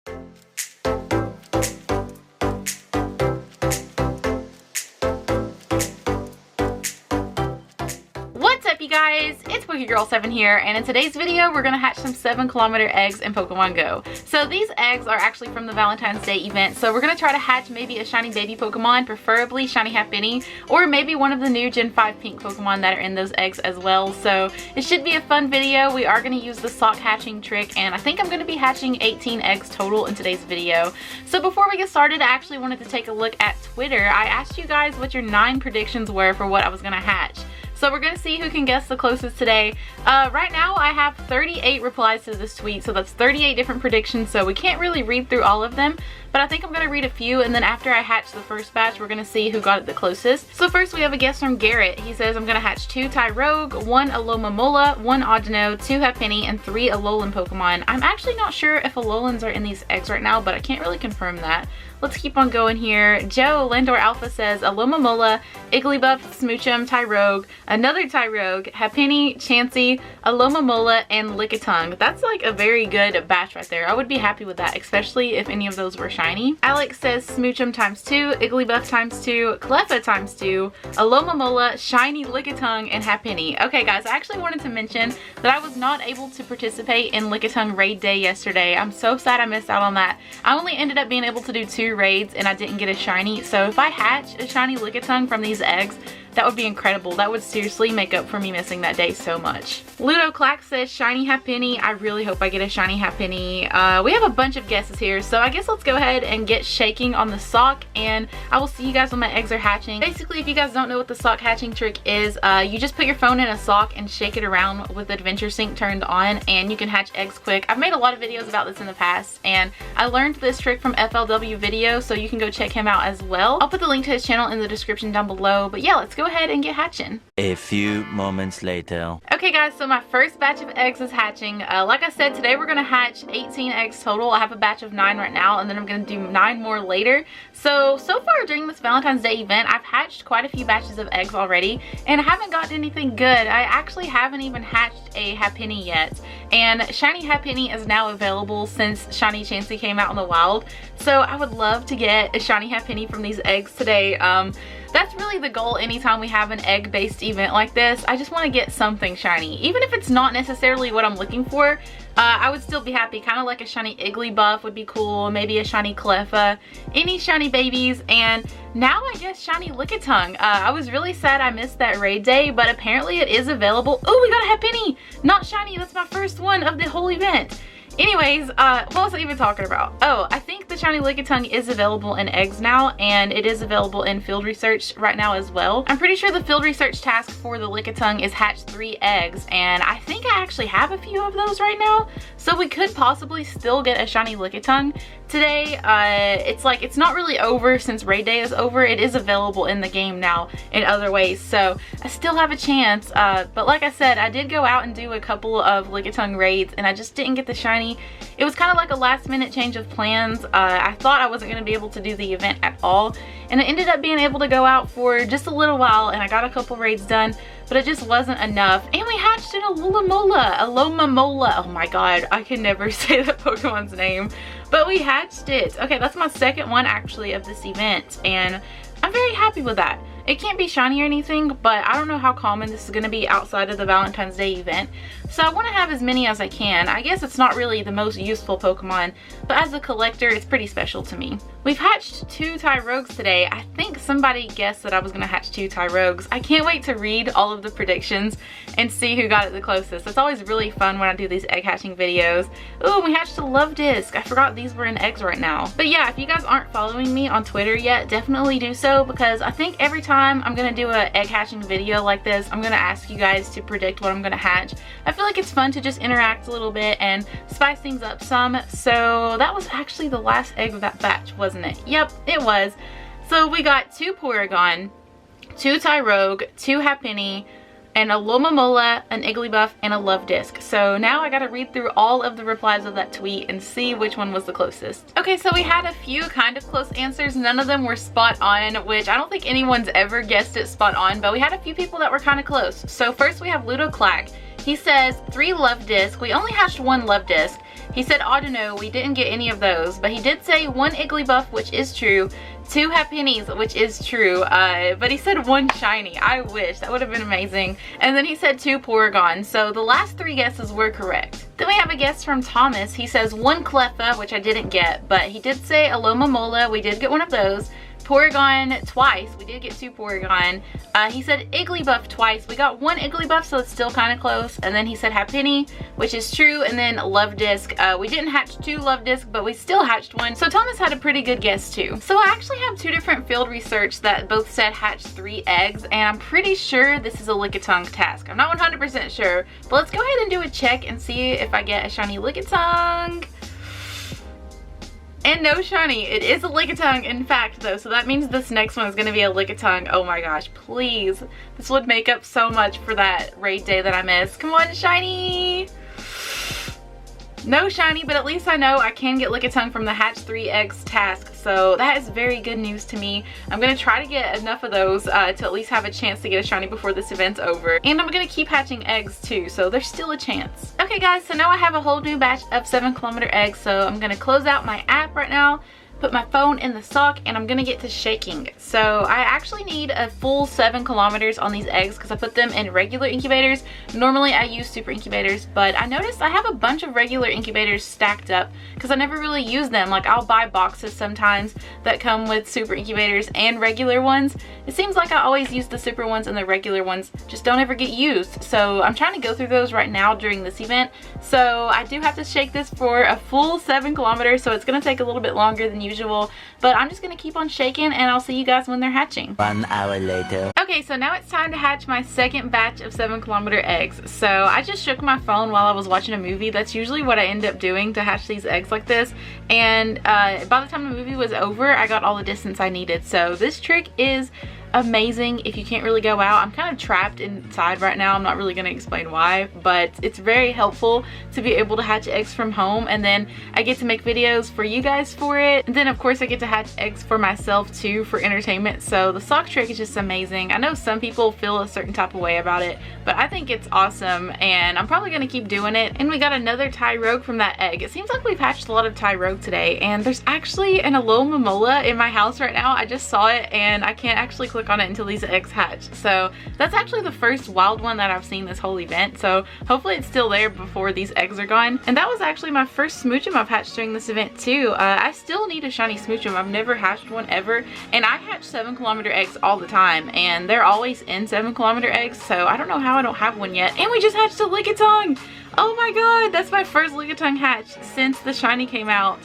What's up, you guys? It's PokeGirl7 here, and in today's video we're gonna hatch some 7-kilometer eggs in Pokemon Go. So these eggs are actually from the Valentine's Day event, so we're gonna try to hatch maybe a shiny baby Pokemon, preferably shiny Happiny, or maybe one of the new Gen 5 pink Pokemon that are in those eggs as well. So it should be a fun video. We are gonna use the sock hatching trick, and I think I'm gonna be hatching 18 eggs total in today's video. So before we get started, I actually wanted to take a look at Twitter. I asked you guys what your 9 predictions were for what I was gonna hatch. So we're gonna see who can guess the closest today. Right now I have 38 replies to this tweet, so that's 38 different predictions, so we can't really read through all of them, but I think I'm gonna read a few, and then after I hatch the first batch, we're gonna see who got it the closest. So first we have a guess from Garrett. He says, I'm gonna hatch 2 Tyrogue, 1 Alomomola, 1 Audino, 2 Happiny, and 3 Alolan Pokemon. I'm actually not sure if Alolans are in these eggs right now, but I can't really confirm that. Let's keep on going here. Joe Landor Alpha says Alomomola, Igglybuff, Smoochum, Tyrogue, another Tyrogue, Happiny, Chansey, Alomomola, and Lickitung. That's like a very good batch right there. I would be happy with that, especially if any of those were shiny. Alex says Smoochum times 2, Igglybuff times 2, Cleffa times 2, Alomomola, shiny Lickitung, and Happiny. Okay guys, I actually wanted to mention that I was not able to participate in Lickitung raid day yesterday. I'm so sad I missed out on that. I only ended up being able to do 2 raids and I didn't get a shiny, so if I hatch a shiny Lickitung from these eggs, that would be incredible. That would seriously make up for me missing that day so much. Ludo Clack says shiny Happiny. I really hope I get a shiny Happiny. We have a bunch of guesses here, so I guess let's go ahead and get shaking on the sock, and I will see you guys when my eggs are hatching. Basically, if you guys don't know what the sock hatching trick is, you just put your phone in a sock and shake it around with Adventure Sync turned on, and you can hatch eggs quick. I've made a lot of videos about this in the past, and I learned this trick from FLW Video, so you can go check him out as well. I'll put the link to his channel in the description down below, but yeah, let's go ahead and get hatching. A few moments later. Okay guys, so my first batch of eggs is hatching. Like I said, today we're gonna hatch 18 eggs total. I have a batch of 9 right now, and then I'm gonna do 9 more later. So far during this Valentine's Day event, I've hatched quite a few batches of eggs already, and I haven't gotten anything good. I actually haven't even hatched a Happiny yet, and shiny Happiny is now available since shiny Chansey came out in the wild. So I would love to get a shiny Happiny from these eggs today. That's really the goal anytime we have an egg-based event like this. I just want to get something shiny. Even if it's not necessarily what I'm looking for, I would still be happy. Kind of like a shiny Igglybuff would be cool, maybe a shiny Cleffa, any shiny babies, and now I guess shiny Lickitung. I was really sad I missed that raid day, but apparently it is available. Oh, we got a Happiny! Not shiny, that's my first one of the whole event. Anyways, what was I even talking about? Oh, I think the shiny Lickitung is available in eggs now, and it is available in field research right now as well. I'm pretty sure the field research task for the Lickitung is hatch 3 eggs, and I think I actually have a few of those right now, so we could possibly still get a shiny Lickitung today. It's not really over since raid day is over. It is available in the game now in other ways, so I still have a chance. But like I said, I did go out and do a couple of Lickitung raids, and I just didn't get the shiny. It was kind of like a last minute change of plans. I thought I wasn't going to be able to do the event at all, and I ended up being able to go out for just a little while, and I got a couple raids done, but it just wasn't enough. And we hatched an Alomomola. Oh my god, I can never say that Pokemon's name, but we hatched it. Okay, that's my second one actually of this event, and I'm very happy with that. It can't be shiny or anything, but I don't know how common this is going to be outside of the Valentine's Day event, so I want to have as many as I can. I guess it's not really the most useful Pokemon, but as a collector, it's pretty special to me. We've hatched 2 Tyrogues today. I think somebody guessed that I was going to hatch 2 Tyrogues. I can't wait to read all of the predictions and see who got it the closest. It's always really fun when I do these egg hatching videos. Oh, we hatched a Love Disc. I forgot these were in eggs right now. But yeah, if you guys aren't following me on Twitter yet, definitely do so, because I think every time I'm going to do an egg hatching video like this, I'm going to ask you guys to predict what I'm going to hatch. I feel like it's fun to just interact a little bit and spice things up some. So that was actually the last egg of that batch, wasn't it? Yep, it was. So we got 2 Porygon, 2 Tyrogue, 2 Happiny, and a Alomomola, an Igglybuff, and a Love Disc. So now I gotta read through all of the replies of that tweet and see which one was the closest. Okay, so we had a few kind of close answers. None of them were spot on, which I don't think anyone's ever guessed it spot on, but we had a few people that were kind of close. So first we have Ludo Clack. He says 3 Love Disc. We only hatched 1 Love Disc. He said Audino, we didn't get any of those, but he did say 1 Igglybuff, which is true, 2 Happinys, which is true, but he said 1 shiny. I wish, that would have been amazing. And then he said 2 Porygon, so the last 3 guesses were correct. Then we have a guess from Thomas. He says 1 Cleffa, which I didn't get, but he did say Alomomola, we did get one of those. Porygon twice, we did get 2 Porygon. He said Igglybuff twice, we got 1 Igglybuff, so it's still kind of close. And then he said Happiny, which is true, and then Love Disc. We didn't hatch 2 Love Disc, but we still hatched 1. So Thomas had a pretty good guess too. So I actually have 2 different field research that both said hatch 3 eggs, and I'm pretty sure this is a Lickitung task. I'm not 100% sure, but let's go ahead and do a check and see if I get a shiny Lickitung. And no shiny. It is a Lickitung, in fact, though, so that means this next one is going to be a Lickitung. Oh my gosh, please. This would make up so much for that raid day that I missed. Come on, shiny! No shiny, but at least I know I can get Lickitung from the hatch 3 eggs task, so that is very good news to me. I'm going to try to get enough of those to at least have a chance to get a shiny before this event's over. And I'm going to keep hatching eggs too, so there's still a chance. Okay guys, so now I have a whole new batch of 7km eggs, so I'm going to close out my app right now, put my phone in the sock, and I'm gonna get to shaking. So I actually need a full 7 kilometers on these eggs because I put them in regular incubators. Normally I use super incubators, but I noticed I have a bunch of regular incubators stacked up because I never really use them. Like, I'll buy boxes sometimes that come with super incubators and regular ones. It seems like I always use the super ones, and the regular ones just don't ever get used. So I'm trying to go through those right now during this event. So I do have to shake this for a full 7 kilometers, so it's gonna take a little bit longer than usual, but I'm just gonna keep on shaking, and I'll see you guys when they're hatching. 1 hour later. Okay, so now it's time to hatch my second batch of 7km eggs. So I just shook my phone while I was watching a movie. That's usually what I end up doing to hatch these eggs like this, and by the time the movie was over, I got all the distance I needed. So this trick is amazing if you can't really go out. I'm kind of trapped inside right now. I'm not really going to explain why, but it's very helpful to be able to hatch eggs from home, and then I get to make videos for you guys for it, and then of course I get to hatch eggs for myself too for entertainment. So the sock trick is just amazing. I know some people feel a certain type of way about it, but I think it's awesome, and I'm probably going to keep doing it. And we got another Tyrogue from that egg. It seems like we've hatched a lot of Tyrogue today, and there's actually an Alomomola in my house right now. I just saw it, and I can't actually click on it until these eggs hatch. So that's actually the first wild one that I've seen this whole event, so hopefully it's still there before these eggs are gone. And that was actually my first Smoochum I've hatched during this event too. I still need a shiny Smoochum. I've never hatched one ever, and I hatch 7km eggs all the time, and they're always in 7km eggs, so I don't know how I don't have one yet. And we just hatched a Lickitung! Oh my god, that's my first Lickitung hatch since the shiny came out.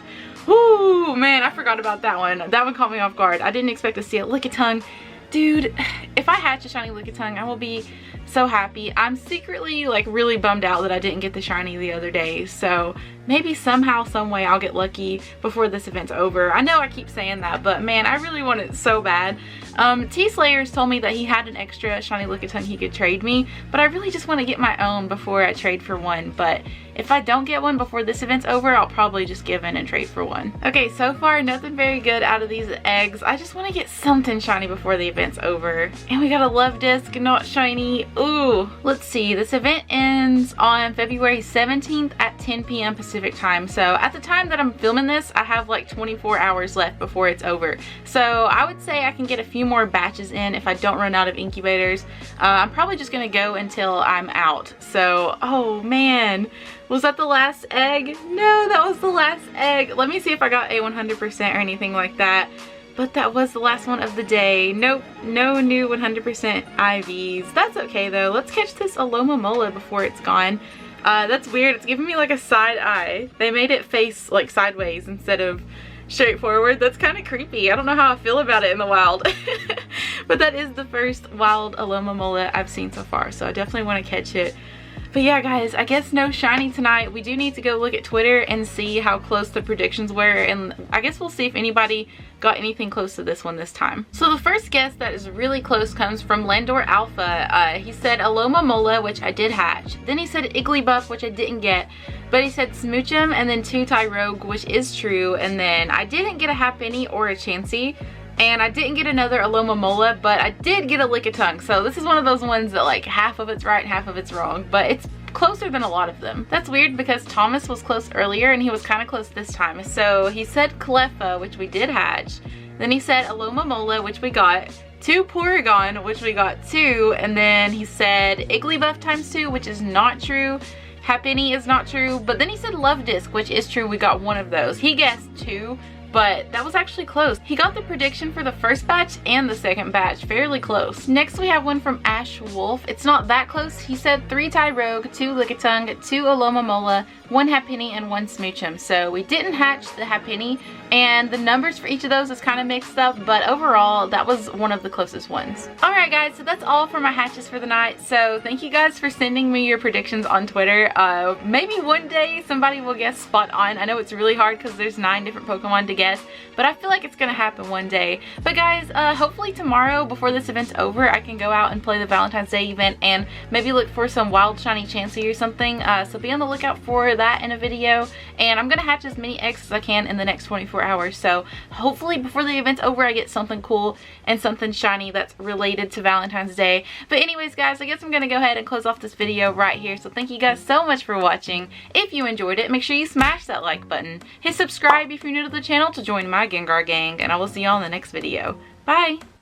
Ooh, man, I forgot about that one. That one caught me off guard. I didn't expect to see a Lickitung. Dude, if I hatch a shiny Lickitung, I will be so happy. I'm secretly like really bummed out that I didn't get the shiny the other day, so maybe somehow, some way I'll get lucky before this event's over. I know I keep saying that, but man, I really want it so bad. T-Slayers told me that he had an extra shiny Lickitung he could trade me, but I really just want to get my own before I trade for one. But if I don't get one before this event's over, I'll probably just give in and trade for one. Okay, so far nothing very good out of these eggs. I just want to get something shiny before the event's over. And we got a Love Disc, not shiny. Ooh, let's see. This event ends on February 17th at 10 p.m. Pacific time. So at the time that I'm filming this, I have like 24 hours left before it's over. So I would say I can get a few more batches in if I don't run out of incubators. I'm probably just gonna go until I'm out. So, oh man, was that the last egg? No, that was the last egg. Let me see if I got a 100% or anything like that. But that was the last one of the day. Nope, no new 100% IVs. That's okay though. Let's catch this Alomomola before it's gone. That's weird. It's giving me like a side eye. They made it face like sideways instead of straightforward. That's kind of creepy. I don't know how I feel about it in the wild. But that is the first wild Alomomola I've seen so far, so I definitely want to catch it. But yeah guys, I guess no shiny tonight. We do need to go look at Twitter and see how close the predictions were, and I guess we'll see if anybody got anything close to this one this time. So the first guess that is really close comes from Landor Alpha. He said Alomomola, which I did hatch. Then he said Igglybuff, which I didn't get. But he said Smoochum and then 2 Tyrogue, which is true. And then I didn't get a Happiny or a Chansey. And I didn't get another Alomomola, but I did get a Lickitung. So this is one of those ones that like half of it's right, half of it's wrong. But it's closer than a lot of them. That's weird because Thomas was close earlier and he was kind of close this time. So he said Cleffa, which we did hatch. Then he said Alomomola, which we got. 2 Porygon, which we got 2. And then he said Igglybuff times 2, which is not true. Happiny is not true. But then he said Love Disc, which is true. We got 1 of those. He guessed 2. But that was actually close. He got the prediction for the first batch and the second batch fairly close. Next we have one from Ash Wolf. It's not that close. He said 3 Tyrogue, 2 Lickitung, 2 Alomomola, 1 Happiny, and 1 Smoochum. So we didn't hatch the Happiny, and the numbers for each of those is kind of mixed up, but overall that was one of the closest ones. Alright guys, so that's all for my hatches for the night. So thank you guys for sending me your predictions on Twitter. Maybe one day somebody will guess spot on. I know it's really hard because there's 9 different Pokemon to guess, but I feel like it's gonna happen one day. But guys, hopefully tomorrow before this event's over I can go out and play the Valentine's Day event and maybe look for some wild shiny Chansey or something. So be on the lookout for that in a video, and I'm gonna hatch as many eggs as I can in the next 24 hours. So hopefully before the event's over I get something cool and something shiny that's related to Valentine's Day. But anyways guys, I guess I'm gonna go ahead and close off this video right here. So thank you guys so much for watching. If you enjoyed it, make sure you smash that like button. Hit subscribe if you're new to the channel to join my Gengar gang, and I will see y'all in the next video. Bye!